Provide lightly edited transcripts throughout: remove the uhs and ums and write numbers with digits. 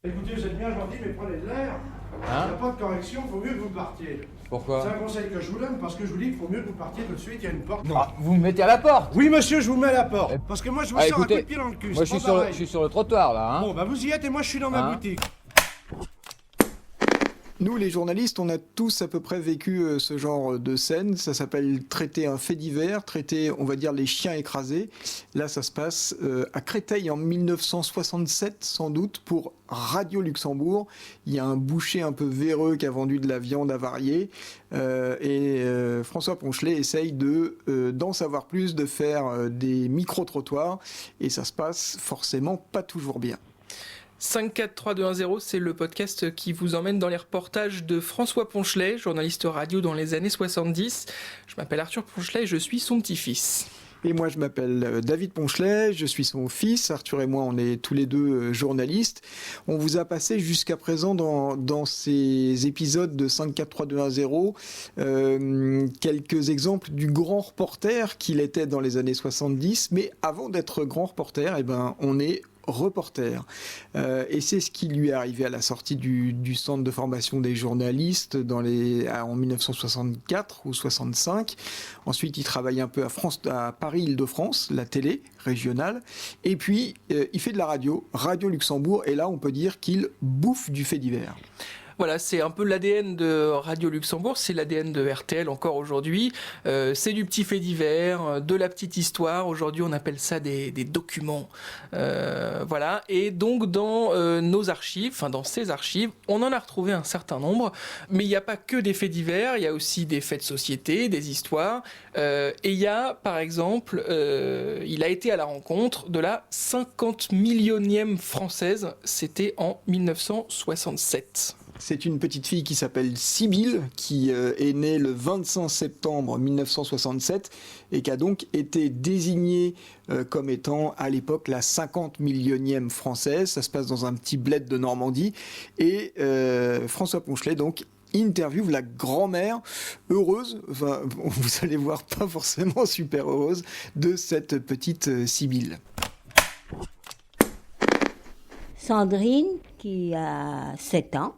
Écoutez, vous êtes bien gentil, mais prenez de l'air. Il n'y a pas de correction, il faut mieux que vous partiez. Pourquoi? C'est un conseil que je vous donne parce que je vous dis qu'il faut mieux que vous partiez tout de suite, il y a une porte. Non. Ah, vous me mettez à la porte? Oui, monsieur, je vous mets à la porte. Parce que moi, je vous sors écoutez, un coup de pied dans le cul. Moi, je suis sur le trottoir, là. Hein. Bon, bah vous y êtes et moi, je suis dans ma boutique. Nous, les journalistes, on a tous à peu près vécu ce genre de scène. Ça s'appelle traiter un fait divers, traiter, on va dire, les chiens écrasés. Là, ça se passe à Créteil en 1967, sans doute, pour Radio Luxembourg. Il y a un boucher un peu véreux qui a vendu de la viande avariée. François Ponchelet essaye d'en savoir plus, de faire des micro-trottoirs. Et ça se passe forcément pas toujours bien. 5, 4, 3, 2, 1, 0, c'est le podcast qui vous emmène dans les reportages de François Ponchelet, journaliste radio dans les années 70. Je m'appelle Arthur Ponchelet et je suis son petit-fils. Et moi, je m'appelle David Ponchelet, je suis son fils. Arthur et moi, on est tous les deux journalistes. On vous a passé jusqu'à présent dans ces épisodes de 5, 4, 3, 2, 1, 0 quelques exemples du grand reporter qu'il était dans les années 70. Mais avant d'être grand reporter, on est reporter. Et c'est ce qui lui est arrivé à la sortie du centre de formation des journalistes en 1964 ou 65. Ensuite, il travaille un peu à Paris-Île-de-France, la télé régionale. Et puis, il fait de la radio Luxembourg. Et là, on peut dire qu'il bouffe du fait divers. Voilà, c'est un peu l'ADN de Radio Luxembourg, c'est l'ADN de RTL encore aujourd'hui. C'est du petit fait divers, de la petite histoire. Aujourd'hui, on appelle ça des documents. Voilà. Et donc, dans nos archives, enfin dans ces archives, on en a retrouvé un certain nombre. Mais il n'y a pas que des faits divers, il y a aussi des faits de société, des histoires. Et il y a, par exemple, il a été à la rencontre de la 50 millionième française. C'était en 1967. C'est une petite fille qui s'appelle Sibylle, qui est née le 25 septembre 1967 et qui a donc été désignée comme étant à l'époque la 50 millionième française. Ça se passe dans un petit bled de Normandie. Et François Ponchelet, donc, interviewe la grand-mère heureuse, enfin, vous allez voir, pas forcément super heureuse, de cette petite Sibylle. Sandrine, qui a 7 ans.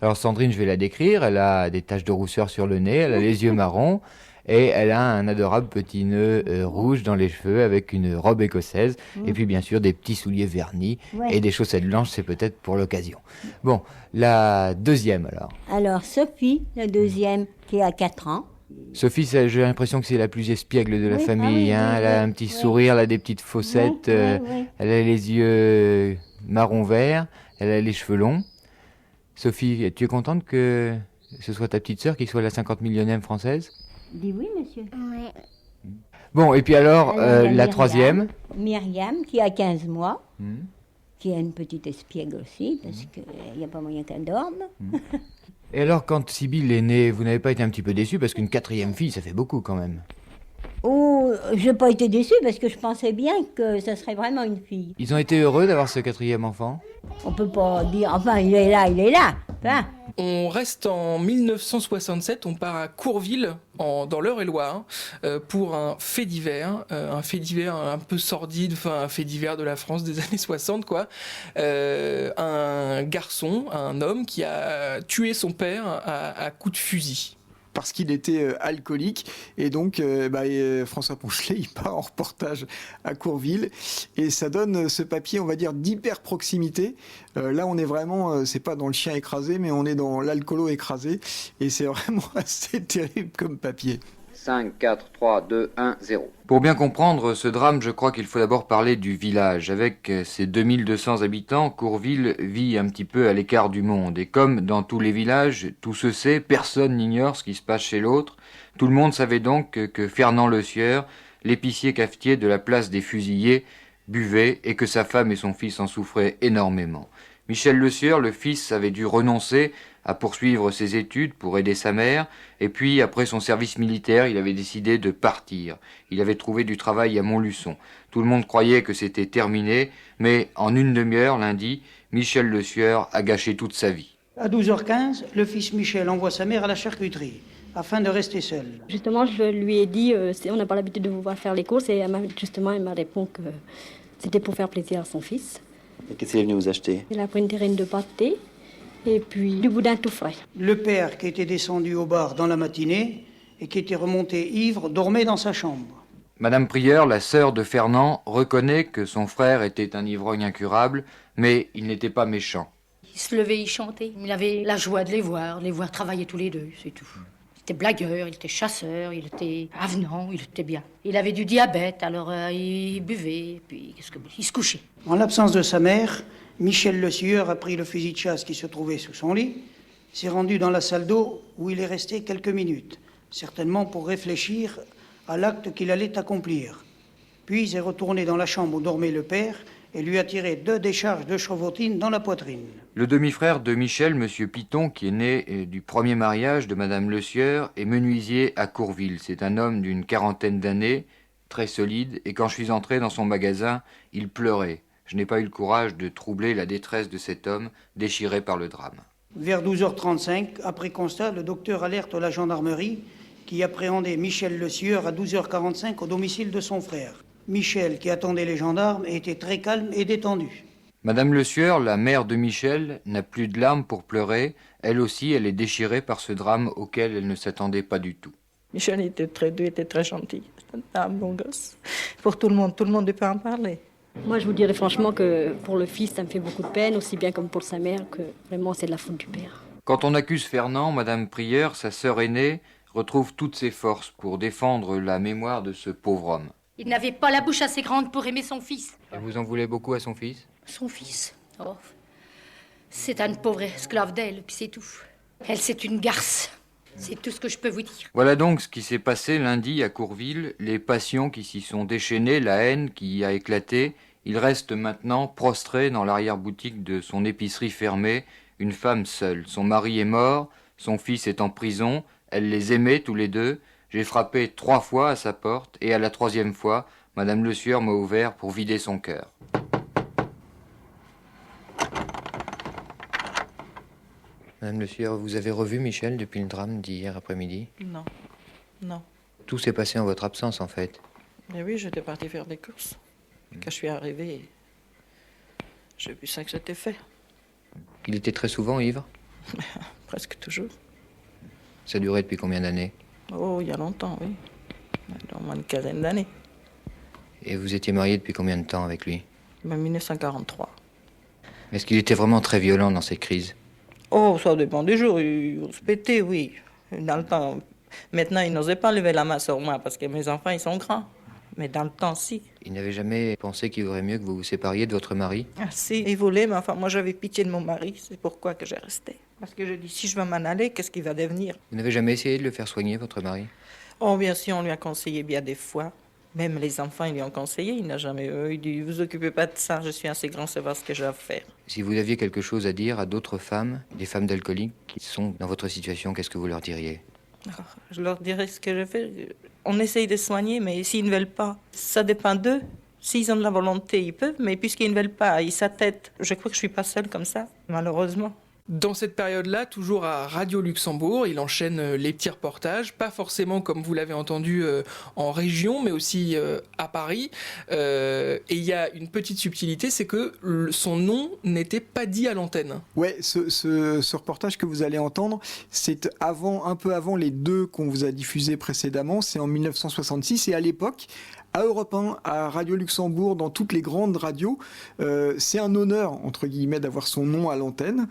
Alors Sandrine, je vais la décrire, elle a des taches de rousseur sur le nez, elle a les yeux marrons et elle a un adorable petit nœud rouge dans les cheveux avec une robe écossaise et puis bien sûr des petits souliers vernis et des chaussettes blanches, c'est peut-être pour l'occasion. Bon, la deuxième alors. Alors Sophie, la deuxième, qui a 4 ans. Sophie, j'ai l'impression que c'est la plus espiègle de la famille, elle a un petit sourire, elle a des petites fossettes, elle a les yeux marron-vert, elle a les cheveux longs. Sophie, tu es contente que ce soit ta petite sœur qui soit la 50 millionième française? Dis oui, monsieur. Ouais. Bon, et puis alors la troisième? Myriam, qui a 15 mois, qui a une petite espiègle aussi, parce qu'il n'y a pas moyen qu'elle dorme. Et alors, quand Sibylle est née, vous n'avez pas été un petit peu déçu? Parce qu'une quatrième fille, ça fait beaucoup quand même. Oh, je n'ai pas été déçue, parce que je pensais bien que ça serait vraiment une fille. Ils ont été heureux d'avoir ce quatrième enfant? On peut pas dire, enfin, il est là. Enfin. On reste en 1967, on part à Courville, dans l'Eure-et-Loire, pour un fait divers un peu sordide, enfin un fait divers de la France des années 60, quoi. Un garçon, un homme qui a tué son père à coups de fusil. Parce qu'il était alcoolique. Et donc, François Ponchelet, il part en reportage à Courville. Et ça donne ce papier, on va dire, d'hyper proximité. Là, on est vraiment, c'est pas dans le chien écrasé, mais on est dans l'alcoolo écrasé. Et c'est vraiment assez terrible comme papier. 5, 4, 3, 2, 1, 0. Pour bien comprendre ce drame, je crois qu'il faut d'abord parler du village. Avec ses 2200 habitants, Courville vit un petit peu à l'écart du monde. Et comme dans tous les villages, tout se sait, personne n'ignore ce qui se passe chez l'autre. Tout le monde savait donc que Fernand Le Sieur, l'épicier cafetier de la place des Fusillés, buvait et que sa femme et son fils en souffraient énormément. Michel Le Sieur, le fils, avait dû renoncer à poursuivre ses études pour aider sa mère, et puis, après son service militaire, il avait décidé de partir. Il avait trouvé du travail à Montluçon. Tout le monde croyait que c'était terminé, mais en une demi-heure, lundi, Michel Le Sieur a gâché toute sa vie. À 12h15, le fils Michel envoie sa mère à la charcuterie, afin de rester seul. Justement, je lui ai dit, on n'a pas l'habitude de vous voir faire les courses, et elle m'a répondu que c'était pour faire plaisir à son fils. Et qu'est-ce qu'il est venu vous acheter? Il a pris une terrine de pâté et puis du boudin tout frais. Le père, qui était descendu au bar dans la matinée et qui était remonté ivre, dormait dans sa chambre. Madame Prieur, la sœur de Fernand, reconnaît que son frère était un ivrogne incurable, mais il n'était pas méchant. Il se levait, il chantait. Il avait la joie de les voir travailler tous les deux, c'est tout. Il était blagueur, il était chasseur, il était avenant, il était bien. Il avait du diabète, alors il buvait, et puis il se couchait. En l'absence de sa mère, Michel Le Sieur a pris le fusil de chasse qui se trouvait sous son lit, s'est rendu dans la salle d'eau où il est resté quelques minutes, certainement pour réfléchir à l'acte qu'il allait accomplir. Puis est retourné dans la chambre où dormait le père et lui a tiré 2 décharges de chevrotine dans la poitrine. Le demi-frère de Michel, Monsieur Piton, qui est né du premier mariage de Madame Le Sieur, est menuisier à Courville. C'est un homme d'une 40aine d'années, très solide, et quand je suis entré dans son magasin, il pleurait. Je n'ai pas eu le courage de troubler la détresse de cet homme, déchiré par le drame. Vers 12h35, après constat, le docteur alerte la gendarmerie qui appréhendait Michel Le Sieur à 12h45 au domicile de son frère. Michel, qui attendait les gendarmes, était très calme et détendu. Madame Le Sieur, la mère de Michel, n'a plus de larmes pour pleurer. Elle aussi, elle est déchirée par ce drame auquel elle ne s'attendait pas du tout. Michel était très doux, était très gentil. C'était un bon gosse. Pour tout le monde peut en parler. Moi, je vous dirais franchement que pour le fils, ça me fait beaucoup de peine, aussi bien comme pour sa mère, que vraiment c'est de la faute du père. Quand on accuse Fernand, Madame Prieur, sa sœur aînée, retrouve toutes ses forces pour défendre la mémoire de ce pauvre homme. Il n'avait pas la bouche assez grande pour aimer son fils. Et vous en voulez beaucoup à son fils? Son fils, oh, c'est une pauvre esclave d'elle, puis c'est tout. Elle, c'est une garce. C'est tout ce que je peux vous dire. Voilà donc ce qui s'est passé lundi à Courville, les passions qui s'y sont déchaînées, la haine qui y a éclaté. Il reste maintenant prostré dans l'arrière-boutique de son épicerie fermée, une femme seule. Son mari est mort, son fils est en prison, elle les aimait tous les deux. J'ai frappé 3 fois à sa porte et à la 3e fois, Madame Le Sieur m'a ouvert pour vider son cœur. Madame Le Sieur, vous avez revu Michel depuis le drame d'hier après-midi? Non. Tout s'est passé en votre absence, en fait. Mais oui, j'étais partie faire des courses. Quand je suis arrivée, j'ai vu ça que c'était fait. Il était très souvent ivre? Presque toujours. Ça durait depuis combien d'années? Oh, il y a longtemps, oui. Au moins une quinzaine d'années. Et vous étiez marié depuis combien de temps avec lui? En 1943. Est-ce qu'il était vraiment très violent dans ses crises? Oh, ça dépend des jours. Il se pétait, oui. Dans le temps. Maintenant, il n'osait pas lever la main sur moi parce que mes enfants, ils sont grands. Mais dans le temps, si. Il n'avait jamais pensé qu'il vaudrait mieux que vous vous sépariez de votre mari? Ah si, il voulait, mais enfin, moi j'avais pitié de mon mari. C'est pourquoi que j'ai resté. Parce que je dis, si je veux m'en aller, qu'est-ce qu'il va devenir? Vous n'avez jamais essayé de le faire soigner, votre mari? Oh, bien sûr, on lui a conseillé bien des fois. Même les enfants, ils lui ont conseillé. Il n'a jamais... il dit, vous occupez pas de ça, je suis assez grand, c'est voir ce que j'ai à faire. Si vous aviez quelque chose à dire à d'autres femmes, des femmes d'alcooliques qui sont dans votre situation, qu'est-ce que vous leur diriez? Alors, je leur dirais ce que je fais. On essaye de soigner, mais s'ils ne veulent pas, ça dépend d'eux. S'ils ont de la volonté, ils peuvent, mais puisqu'ils ne veulent pas, ils s'attêtent. Je crois que je suis pas seule comme ça, malheureusement. Dans cette période-là, toujours à Radio Luxembourg, il enchaîne les petits reportages, pas forcément comme vous l'avez entendu en région, mais aussi à Paris. Et il y a une petite subtilité, c'est que son nom n'était pas dit à l'antenne. Ouais, ce reportage que vous allez entendre, c'est un peu avant les 2 qu'on vous a diffusés précédemment. C'est en 1966 et à l'époque, à Europe 1, à Radio Luxembourg, dans toutes les grandes radios, c'est un honneur, entre guillemets, d'avoir son nom à l'antenne.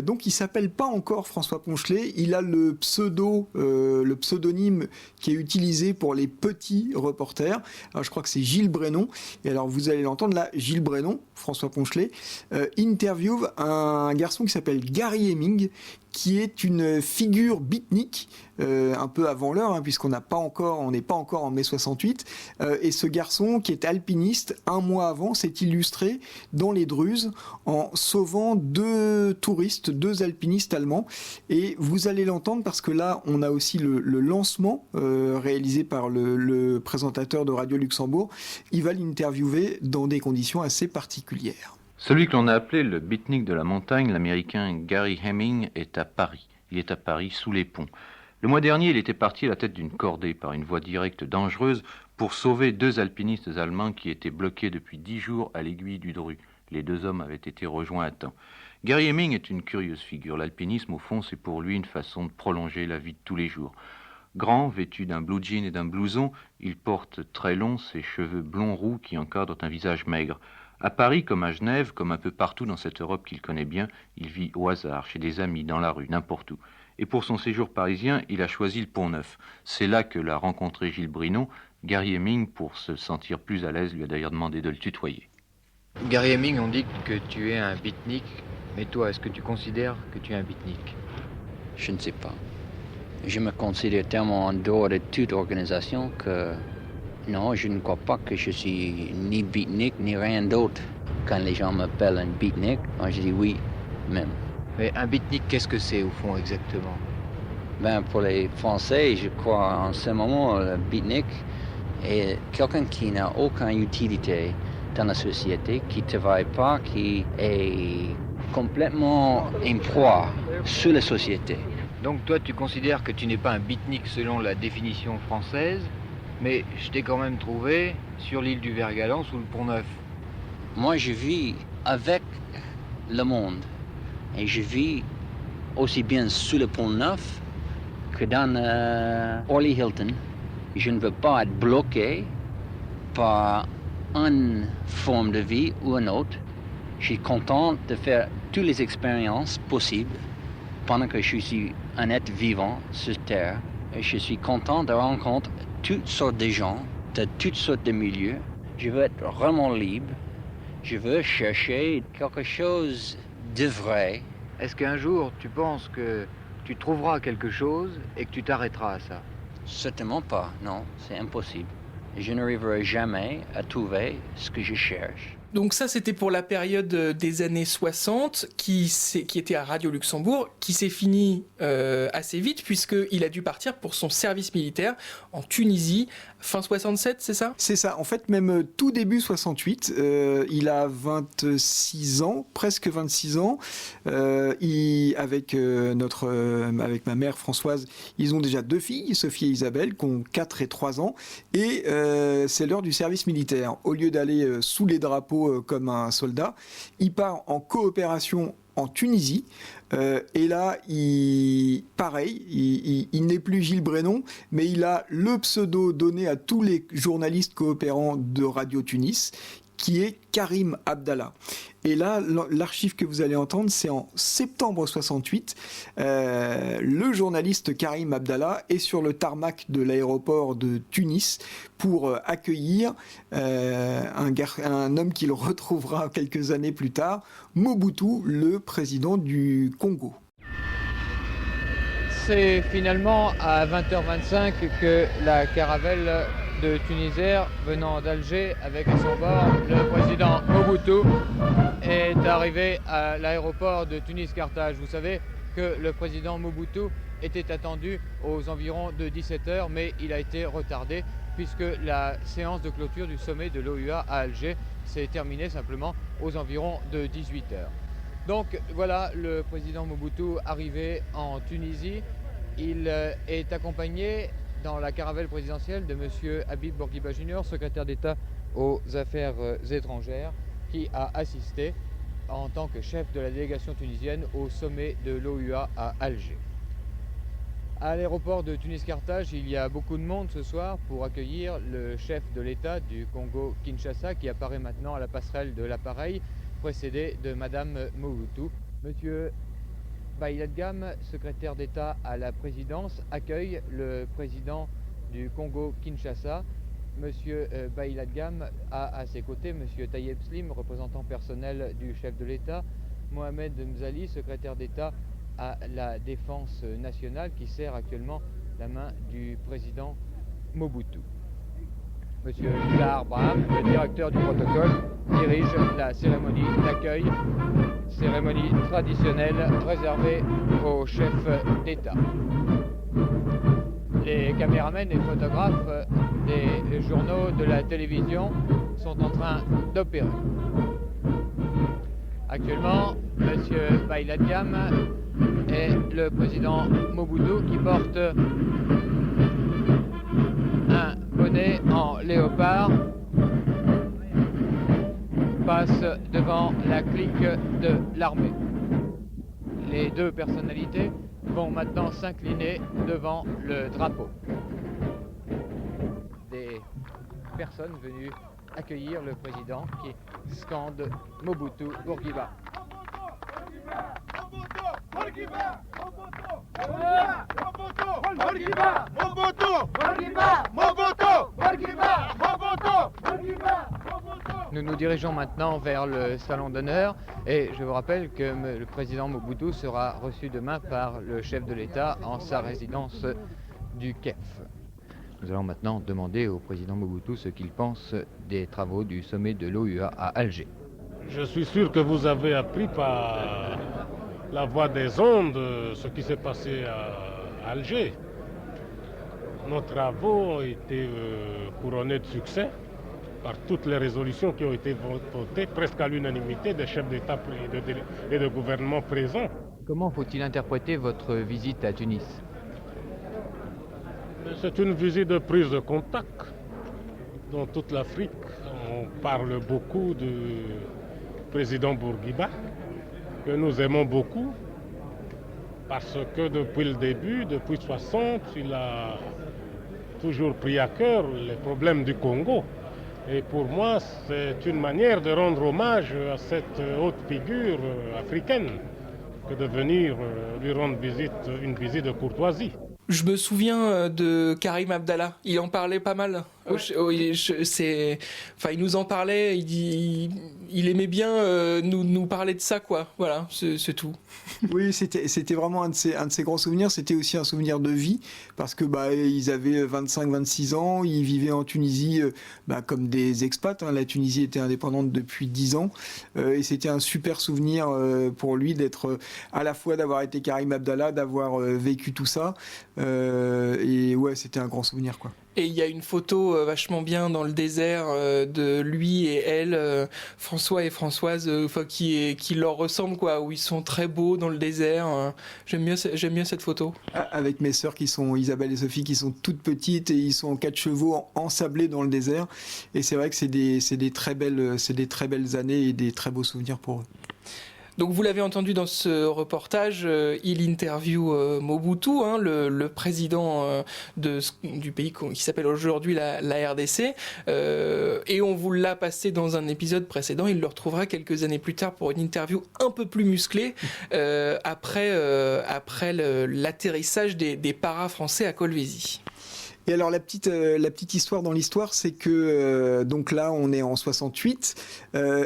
Donc il s'appelle pas encore François Ponchelet, il a le pseudonyme qui est utilisé pour les petits reporters. Alors, je crois que c'est Gilles Brennon. Et alors vous allez l'entendre là, Gilles Brennon, François Ponchelet, interviewe un garçon qui s'appelle Gary Hemming, qui est une figure beatnik, un peu avant l'heure, hein, puisqu'on n'est pas encore en mai 68. Et ce garçon, qui est alpiniste, un mois avant, s'est illustré dans les Druzes en sauvant 2 touristes, 2 alpinistes allemands. Et vous allez l'entendre parce que là, on a aussi le lancement réalisé par le présentateur de Radio Luxembourg. Il va l'interviewer dans des conditions assez particulières. Celui que l'on a appelé le beatnik de la montagne, l'américain Gary Hemming, est à Paris. Il est à Paris, sous les ponts. Le mois dernier, il était parti à la tête d'une cordée par une voie directe dangereuse pour sauver 2 alpinistes allemands qui étaient bloqués depuis 10 jours à l'aiguille du Dru. Les deux hommes avaient été rejoints à temps. Gary Heming est une curieuse figure. L'alpinisme, au fond, c'est pour lui une façon de prolonger la vie de tous les jours. Grand, vêtu d'un blue jean et d'un blouson, il porte très long ses cheveux blonds roux qui encadrent un visage maigre. À Paris, comme à Genève, comme un peu partout dans cette Europe qu'il connaît bien, il vit au hasard, chez des amis, dans la rue, n'importe où. Et pour son séjour parisien, il a choisi le Pont-Neuf. C'est là que l'a rencontré Gilles Brinon. Gary Heming, pour se sentir plus à l'aise, lui a d'ailleurs demandé de le tutoyer. Gary Heming, on dit que tu es un beatnik, mais toi, est-ce que tu considères que tu es un beatnik? Je ne sais pas. Je me considère tellement en dehors de toute organisation que non, je ne crois pas que je suis ni beatnik ni rien d'autre. Quand les gens m'appellent un beatnik, moi je dis oui, même. Mais un beatnik, qu'est-ce que c'est au fond exactement? Ben, pour les Français, je crois en ce moment, le beatnik est quelqu'un qui n'a aucune utilité dans la société, qui ne travaille pas, qui est complètement une proie sur la société. Donc toi, tu considères que tu n'es pas un beatnik selon la définition française, mais je t'ai quand même trouvé sur l'île du Vert-Galant sous le Pont-Neuf. Moi, je vis avec le monde. Et je vis aussi bien sous le Pont-Neuf que dans Orly Hilton. Je ne veux pas être bloqué par une forme de vie ou une autre. Je suis content de faire toutes les expériences possibles pendant que je suis un être vivant sur Terre. Et je suis content de rencontrer toutes sortes de gens, de toutes sortes de milieux. Je veux être vraiment libre. Je veux chercher quelque chose de vrai. Est-ce qu'un jour, tu penses que tu trouveras quelque chose et que tu t'arrêteras à ça? Certainement pas, non, c'est impossible. Je n'arriverai jamais à trouver ce que je cherche. Donc ça, c'était pour la période des années 60, qui était à Radio Luxembourg, qui s'est fini assez vite, puisqu'il a dû partir pour son service militaire en Tunisie, fin 67, c'est ça? C'est ça, en fait, même tout début 68, il a 26 ans, presque 26 ans, avec ma mère Françoise, ils ont déjà 2 filles, Sophie et Isabelle, qui ont 4 et 3 ans, et c'est l'heure du service militaire. Au lieu d'aller sous les drapeaux comme un soldat, il part en coopération en Tunisie, et là, il n'est plus Gilles Brinon, mais il a le pseudo donné à tous les journalistes coopérants de Radio Tunis, qui est Karim Abdallah. Et là, l'archive que vous allez entendre, c'est en septembre 68. Le journaliste Karim Abdallah est sur le tarmac de l'aéroport de Tunis pour accueillir un homme qu'il retrouvera quelques années plus tard, Mobutu, le président du Congo. C'est finalement à 20h25 que la caravelle de Tunisair venant d'Alger avec à son bord le président Mobutu est arrivé à l'aéroport de Tunis-Carthage. Vous savez que le président Mobutu était attendu aux environs de 17h, mais il a été retardé puisque la séance de clôture du sommet de l'OUA à Alger s'est terminée simplement aux environs de 18h. Donc voilà le président Mobutu arrivé en Tunisie. Il est accompagné dans la caravelle présidentielle de M. Habib Bourguiba Jr., secrétaire d'État aux Affaires étrangères, qui a assisté en tant que chef de la délégation tunisienne au sommet de l'OUA à Alger. À l'aéroport de Tunis-Carthage, il y a beaucoup de monde ce soir pour accueillir le chef de l'État du Congo-Kinshasa qui apparaît maintenant à la passerelle de l'appareil, précédé de Madame Mobutu. Monsieur Baïladgam, secrétaire d'État à la présidence, accueille le président du Congo-Kinshasa. Monsieur Baïladgam a à ses côtés Monsieur Tayeb Slim, représentant personnel du chef de l'État, Mohamed Mzali, secrétaire d'État à la défense nationale, qui serre actuellement la main du président Mobutu. Monsieur Zahar Braham, le directeur du protocole, dirige la cérémonie d'accueil, cérémonie traditionnelle réservée au chef d'État. Les caméramens et photographes des journaux de la télévision sont en train d'opérer. Actuellement, Monsieur Baïladgam est le président Mobutu qui porte un bonnet en léopard, passe devant la clique de l'armée. Les deux personnalités vont maintenant s'incliner devant le drapeau. Des personnes venues accueillir le président qui scande Mobutu Bourguiba. Nous nous dirigeons maintenant vers le salon d'honneur et je vous rappelle que le président Mobutu sera reçu demain par le chef de l'État en sa résidence du KEF. Nous allons maintenant demander au président Mobutu ce qu'il pense des travaux du sommet de l'OUA à Alger. Je suis sûr que vous avez appris par la voix des ondes ce qui s'est passé à Alger. Nos travaux ont été couronnés de succès par toutes les résolutions qui ont été votées presque à l'unanimité des chefs d'État et de gouvernement présents. Comment faut-il interpréter votre visite à Tunis ? C'est une visite de prise de contact. Dans toute l'Afrique, on parle beaucoup du président Bourguiba, que nous aimons beaucoup, parce que depuis le début, depuis 1960, il a toujours pris à cœur les problèmes du Congo. Et pour moi, c'est une manière de rendre hommage à cette haute figure africaine que de venir lui rendre une visite de courtoisie. Je me souviens de Karim Abdallah, il en parlait pas mal. Ouais. Il nous en parlait, il aimait bien nous parler de ça, quoi. Voilà, c'est tout. Oui, c'était vraiment un de ses grands souvenirs. C'était aussi un souvenir de vie, parce que ils avaient 25-26 ans, ils vivaient en Tunisie comme des expats. La Tunisie était indépendante depuis 10 ans, et c'était un super souvenir pour lui d'être à la fois d'avoir été Karim Abdallah, d'avoir vécu tout ça. Et ouais, c'était un grand souvenir, quoi. Et il y a une photo vachement bien dans le désert de lui et elle, François et Françoise, qui leur ressemble, quoi, où ils sont très beaux dans le désert. J'aime bien cette photo. Avec mes sœurs qui sont Isabelle et Sophie, qui sont toutes petites, et ils sont en 4 chevaux ensablés dans le désert. Et c'est vrai que c'est des très belles années et des très beaux souvenirs pour eux. Donc vous l'avez entendu dans ce reportage, il interview Mobutu, le président du pays qui s'appelle aujourd'hui la RDC, et on vous l'a passé dans un épisode précédent. Il le retrouvera quelques années plus tard pour une interview un peu plus musclée après l'atterrissage des paras français à Kolwezi. Et alors la petite histoire dans l'histoire, c'est que donc là on est en 68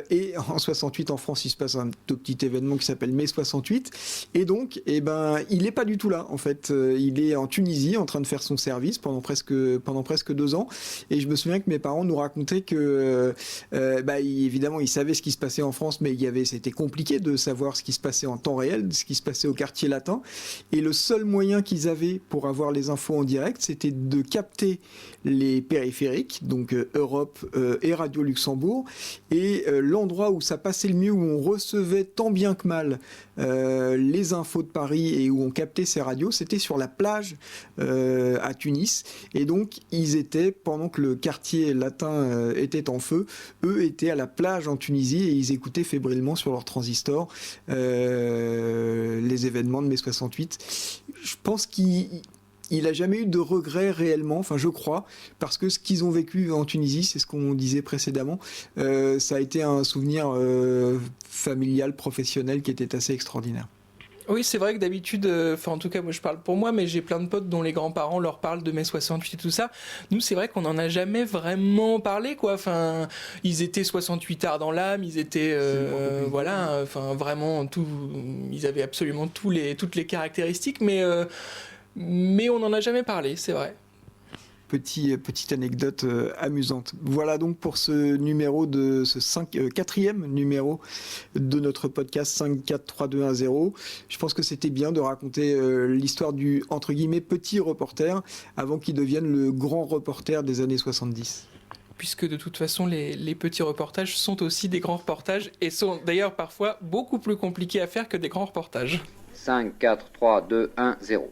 et en 68 en France il se passe un tout petit événement qui s'appelle Mai 68, et donc il est pas du tout là en fait. Il est en Tunisie en train de faire son service pendant presque 2 ans, et je me souviens que mes parents nous racontaient que évidemment ils savaient ce qui se passait en France, mais c'était compliqué de savoir ce qui se passait en temps réel, ce qui se passait au quartier latin, et le seul moyen qu'ils avaient pour avoir les infos en direct, c'était de capter les périphériques, donc Europe et Radio Luxembourg, et l'endroit où ça passait le mieux, où on recevait tant bien que mal les infos de Paris et où on captait ces radios, c'était sur la plage à Tunis. Et donc ils étaient, pendant que le quartier latin était en feu, eux étaient à la plage en Tunisie et ils écoutaient fébrilement sur leur transistor les événements de mai 68. Je pense qu'il n'a jamais eu de regrets réellement, enfin je crois, parce que ce qu'ils ont vécu en Tunisie, c'est ce qu'on disait précédemment, ça a été un souvenir familial, professionnel qui était assez extraordinaire. Oui, c'est vrai que d'habitude, en tout cas moi je parle pour moi, mais j'ai plein de potes dont les grands-parents leur parlent de mai 68 et tout ça. Nous c'est vrai qu'on n'en a jamais vraiment parlé, quoi. Enfin, ils étaient 68 arts dans l'âme, ils étaient vraiment tout, ils avaient absolument toutes les caractéristiques, mais on n'en a jamais parlé, c'est vrai. Petite anecdote amusante. Voilà donc pour ce numéro quatrième numéro de notre podcast 5432110. Je pense que c'était bien de raconter l'histoire du, entre guillemets, petit reporter avant qu'il devienne le grand reporter des années 70. Puisque de toute façon, les petits reportages sont aussi des grands reportages et sont d'ailleurs parfois beaucoup plus compliqués à faire que des grands reportages. 5, 4, 3, 2, 1, 0.